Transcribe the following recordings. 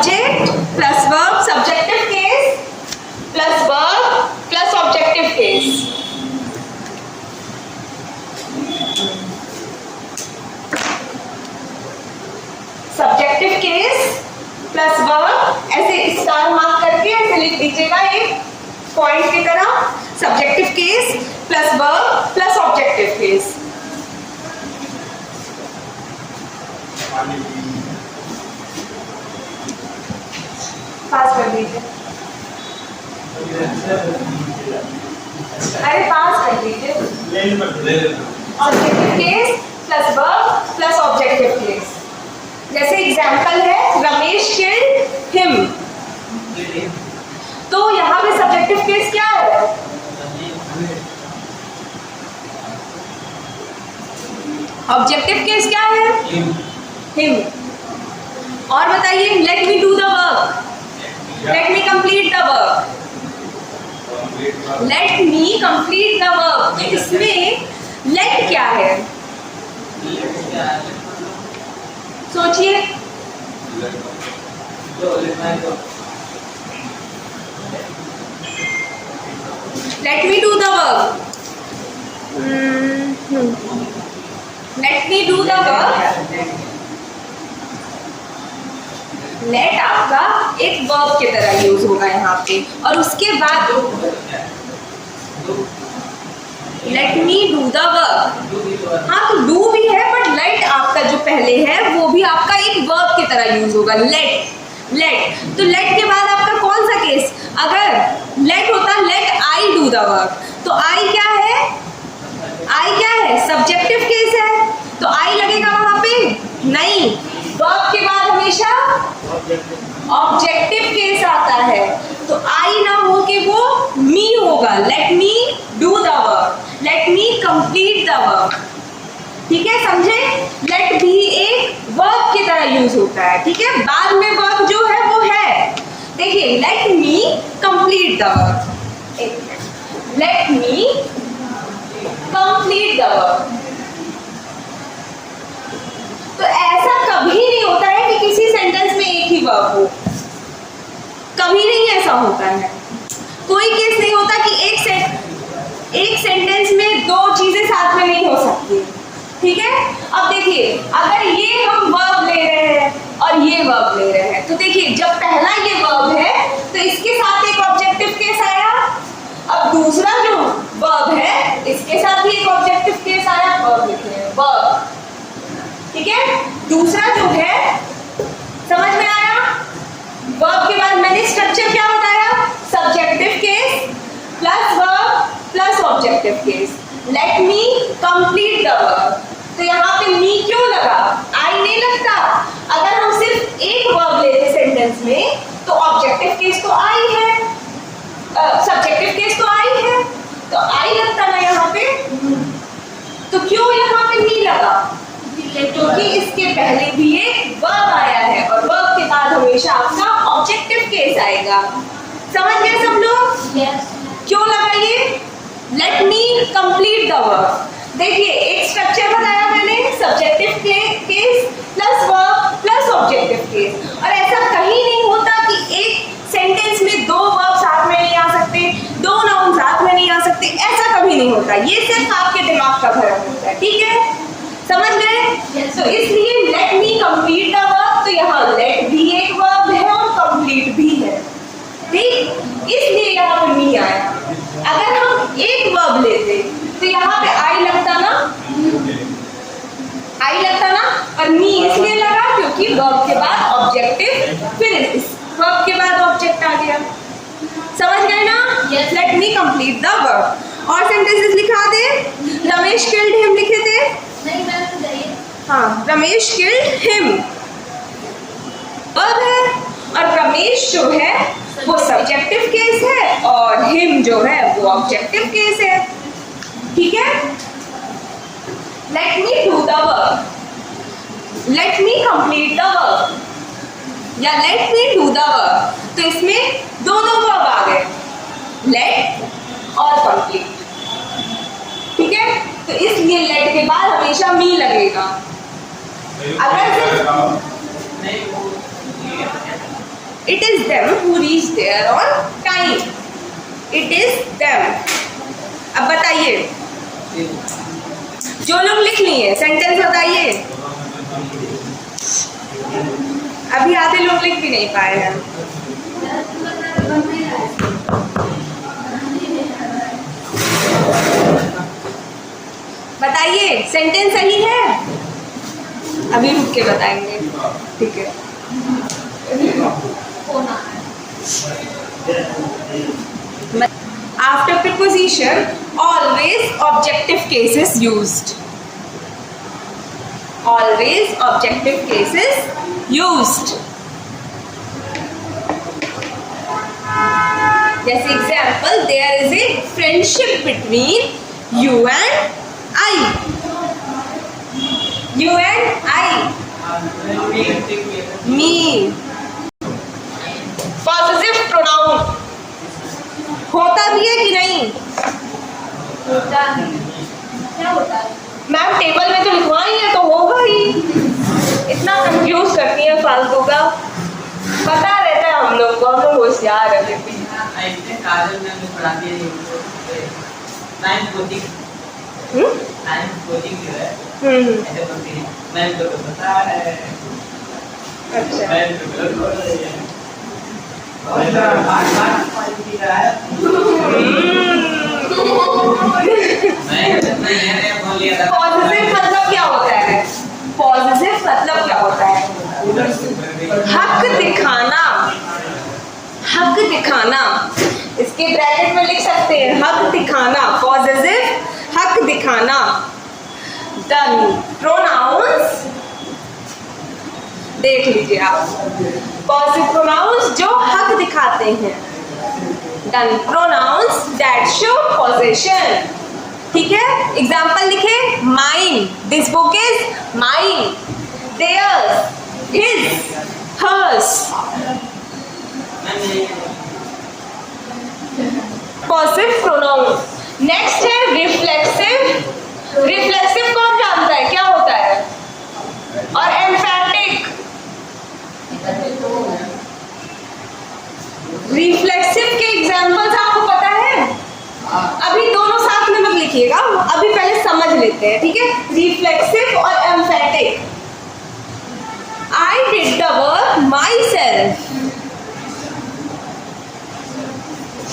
Subject plus verb, subjective case plus verb plus objective case. Subjective case plus verb, ऐसे star mark करके ऐसे लिख दीजिएगा एक पॉइंट की तरह, subjective case plus verb plus objective case. Pass कर दीजिए, अरे पास कर दीजिए। Subjective case plus verb plus objective case. जैसे एग्जाम्पल है रमेश किल्ड हिम, तो यहाँ पे सब्जेक्टिव केस क्या है? ऑब्जेक्टिव केस क्या है? हिम। और बताइए, let me do the work, let me complete the work, let me complete the work. इसमें लेट क्या है? सोचिए, let me do the work, let me do the work. Let आपका एक वर्ब की तरह यूज होगा यहाँ पे, और उसके बाद late me do the work. हाँ, तो डू भी है, बट लेट आपका जो पहले है वो भी आपका एक वर्ब की तरह यूज होगा, लेट। लेट, तो लेट के बाद आपका कौन सा केस? अगर लेट होता let I do the work, तो आई क्या है? आई क्या है? सब्जेक्टिव केस है, तो आई लगेगा वहां पे? नहीं, वर्ब के बाद हमेशा ऑब्जेक्टिव केस आता है, तो आई ना हो के वो मी होगा, late me do the work, let me complete the work. ठीक है, समझे? लेट भी एक वर्ब की तरह यूज होता है, ठीक है। बाद में वर्ब जो है वो है, देखिए, late me complete the work, let me complete the work. तो ऐसा कभी नहीं होता है कि किसी सेंटेंस में एक ही वर्ब हो, कभी नहीं ऐसा होता है। कोई केस नहीं होता कि एक सेंटेंस में दो चीजें साथ में नहीं हो सकती, ठीक है। अब देखिए, अगर ये हम वर्ब ले रहे हैं और ये वर्ब ले रहे हैं, तो देखिए, जब पहला ये वर्ब है तो इसके साथ एक ऑब्जेक्टिव केस आया, अब दूसरा जो वर्ब है इसके साथ भी एक ऑब्जेक्टिव केस आया, वर्ब लिख रहे हैं, वर्ब, ठीक है। दूसरा जो है, समझ में आया? वर्ब के बाद मैंने स्ट्रक्चर क्या बताया? Subjective case plus verb plus objective case. Late me complete the work, तो यहाँ पे मी क्यों लगा? आई नहीं लगता। अगर हम सिर्फ एक वर्ब लेते सेंटेंस में तो ऑब्जेक्टिव केस तो आई है, सब्जेक्टिव केस तो आई है, तो आई लगता ना यहाँ पे। तो क्यों यहाँ पे मी लगा? क्योंकि इसके पहले भी एक वर्ब आया है, और वर्ब के बाद हमेशा आपका ऑब्जेक्टिव केस आएगा। समझ गए सब लोग? yes. क्यों लगा ये? Late me complete the work. देखिए, एक स्ट्रक्चर बताया मैंने, subjective case plus verb plus objective case. और ऐसा कहीं नहीं होता कि एक सेंटेंस में दो वर्ब साथ में नहीं आ सकते, दो नाउन साथ में नहीं आ सकते, ऐसा कभी नहीं होता। ये सिर्फ आपके दिमाग का भ्रम होता है, ठीक है। समझ गए? तो इसलिए late me complete the work, तो यहाँ लेट भी एक वर्ब है और कंप्लीट भी है, ठीक। इसलिए यहाँ पे मी आया। अगर हम एक वर्ब लेते तो यहाँ पे आई लगता ना, आई लगता ना, और मी इसलिए लगा क्योंकि वर्ब के बाद ऑब्जेक्टिव, फिर इस वर्ब के बाद ऑब्जेक्ट आ गया। समझ गए ना? yes. Late me complete the work. और सेंटेंसेस लिखा दे। रमेश किल्ड हिम लिखे थे? नहीं मैम, हाँ, रमेश किल्ड हिम वर्ब है, और रमेश जो है वो सब्जेक्टिव केस है, और हिम जो है वो ऑब्जेक्टिव केस है, ठीक है। Let me do the work, let me complete the work, या let me do the work, तो इसमें दोनों वर्ब आ गए, लेट और कंप्लीट, ठीक है। तो इसलिए लेट के बाद हमेशा मी लगेगा। अगर is them who reach there on time. It is them. अब बताइए, जो लोग लिख लिए सेंटेंस बताइए। अभी आधे लोग लिख भी नहीं पाए हैं। बताइए सेंटेंस सही है? अभी रुक के बताएंगे, ठीक है। After preposition, always objective cases used. Always objective cases used. जैसे example, there is a friendship between you and I. You and I. Me. Possessive pronoun होता भी है कि नहीं? होता है। क्या होता है? मैम टेबल में तो लिखवाई है तो होगा ही। इतना कंफ्यूज करती है फालतू का। पता रहता है हम लोग को, हम लोग होशियार है फिर भी। ऐसे काजल मैम ने पढ़ाती है नाइन कोचिंग जो है ऐसे पढ़ती है मैम को तो पता है। अच्छा मैम तो गलत बोल रही है और बार बार पढ़ती है। मैंने बोल लिया था। पॉजिटिव मतलब क्या होता है? पॉजिटिव मतलब क्या होता है? हक दिखाना। हक दिखाना, इसके ब्रैकेट में लिख सकते हैं, हक दिखाना। पॉजिटिव हक दिखाना। डन। प्रोनाउंस देख लीजिए आप, पॉजिटिव प्रोनाउंस जो हक दिखाते हैं। Done. Pronouns that show position. ठीक है, एग्जाम्पल लिखे। Mine, this book is mine. Theirs, his, hers. Positive pronoun. Next है रिफ्लेक्सिव। रिफ्लेक्सिव कौन जानता है क्या होता है? और एम्फैटिक। रिफ्लेक्सिव के एग्जाम्पल्स आपको पता है? अभी दोनों साथ में मत लिखिएगा, अभी पहले समझ लेते हैं, ठीक है। रिफ्लेक्सिव और एम्फैटिक। I did the work my self.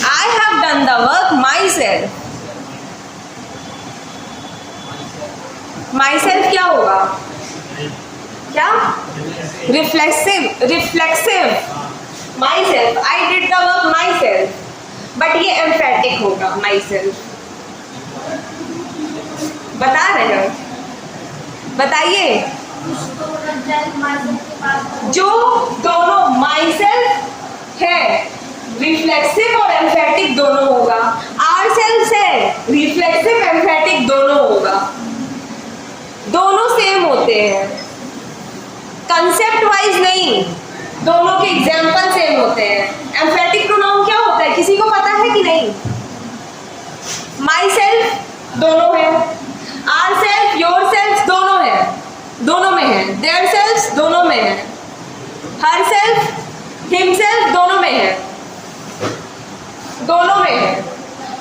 I have done the work myself. Myself क्या होगा? क्या? Reflexive. Reflexive. Myself. I did the work myself. But ये emphatic होगा myself. बता रहे हो? बताइए। जो दोनों myself है, रिफ्लेक्सिव और एम्फैटिक दोनों होगा। आवरसेल्व्स है, रिफ्लेक्सिव एम्फैटिक दोनों होगा। दोनों सेम होते हैं, कंसेप्ट वाइज नहीं, दोनों के एग्जाम्पल सेम होते हैं। एम्फैटिक प्रोनाउन क्या होता है, किसी को पता है कि नहीं? माई सेल्फ दोनों है, आर सेल्फ, योर सेल्फ दोनों है, दोनों में है। देयर सेल्फ दोनों में है, हर सेल्फ, हिम सेल्फ दोनों में है, दोनों में है।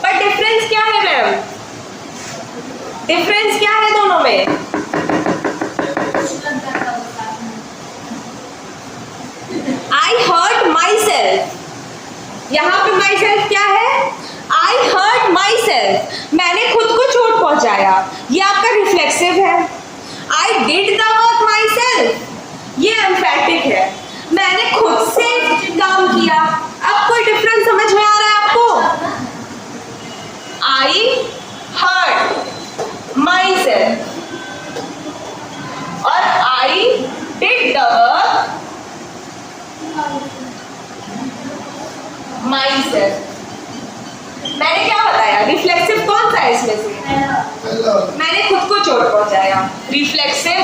पर डिफरेंस क्या है मैम? डिफरेंस क्या है दोनों में? आई हर्ट माई सेल्फ। यहां पे माई सेल्फ क्या है? आई हर्ट माई सेल्फ, मैंने खुद को चोट पहुंचाया, ये आपका रिफ्लेक्सिव है। I did the work my self, ये एम्फैटिक है, मैंने खुद से काम किया। अब कोई डिफरेंस समझ में आ रहा है आपको? आई हर्ट माई सेल्फ और I did the work my self. मैंने क्या बताया? रिफ्लेक्सिव कौन सा है इसमें से? मैंने खुद को चोट पहुंचाया, रिफ्लेक्सिव।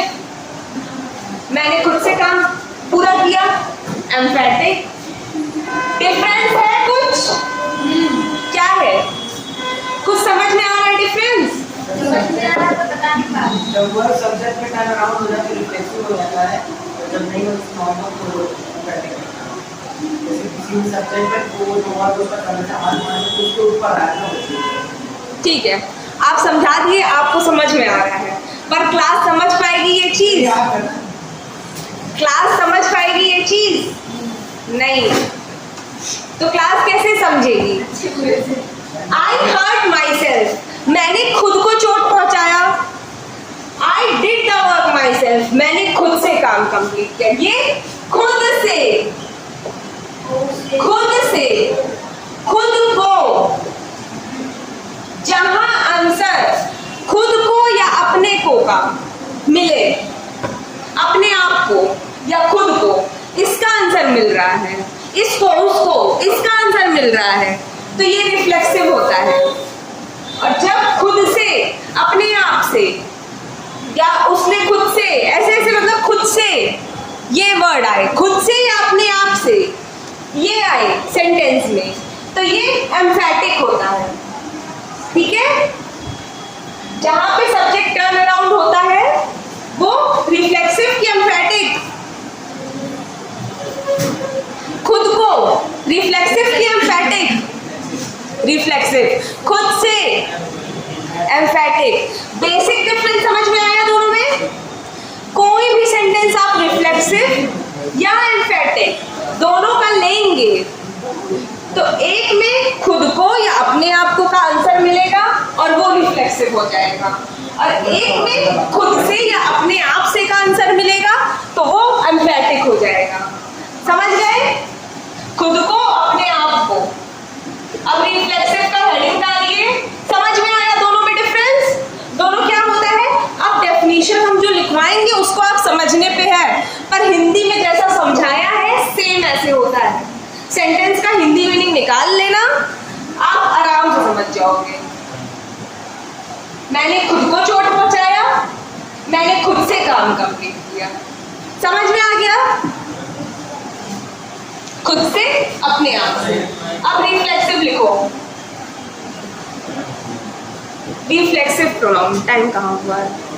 मैंने खुद से काम पूरा किया, एम्फैटिक। डिफरेंस है कुछ? क्या है? कुछ समझ में आ रहा है डिफरेंस? जब वो सब्जेक्ट में टर्न अराउंड हो जाता है रिफ्लेक्सिव हो जाता है, जब नहीं हो नॉर्मल तो एम्फैटिक। किसी सब्जेक्ट में वो और उसका करना हमारे मान तो उसके ऊपर आएगा। ठीक है, आप समझा दिए, आपको समझ में आ रहा है, पर क्लास समझ पाएगी ये चीज? क्लास समझ पाएगी ये चीज? नहीं। तो क्लास कैसे समझेगी? आई हर्ट माई सेल्फ, मैंने खुद को चोट पहुंचाया। I did the work my self, मैंने खुद से काम कंप्लीट किया। ये खुद से, खुद से, खुद को। जहां आंसर खुद को या अपने को का मिले, अपने आप को या खुद को, इसका आंसर मिल रहा है, इसको उसको इसका आंसर मिल रहा है, तो ये रिफ्लेक्सिव होता है। और जब खुद से, अपने आप से, या उसने खुद से, ऐसे ऐसे मतलब खुद से ये वर्ड आए, खुद से या अपने आप से ये आए सेंटेंस में, तो ये एम्फैटिक होता है। ठीक है, जहां पे सब्जेक्ट टर्न अराउंड होता है वो रिफ्लेक्सिव की एम्फैटिक, खुद को रिफ्लेक्सिव की एम्फैटिक, रिफ्लेक्सिव खुद से एम्फैटिक। बेसिक डिफरेंस समझ में आया दोनों में? कोई भी सेंटेंस आप रिफ्लेक्सिव या एम्फैटिक दोनों का लेंगे तो एक में खुद को या अपने आप को का आंसर मिलेगा और वो रिफ्लेक्सिव हो जाएगा, और एक में खुद से या अपने आप से का आंसर मिलेगा तो वो एम्फैटिक हो जाएगा। समझ गए? खुद को, अपने आप को। अब रिफ्लेक्सिव का हेडिंग डालिए। समझ में आया दोनों में डिफरेंस? दोनों क्या होता है? अब डेफिनेशन हम जो लिखवाएंगे उसको आप समझने पे है, पर हिंदी में जैसा समझाया है सेम ऐसे होता है। सेंटेंस का हिंदी मीनिंग निकाल लेना, आप आराम से समझ जाओगे। मैंने खुद को चोट पहुंचाया, मैंने खुद से काम कंप्लीट किया। समझ में आ गया? खुद से, अपने आप से। अब रिफ्लेक्सिव लिखो। रिफ्लेक्सिव प्रोनाउन, टाइम कहाँ हुआ है?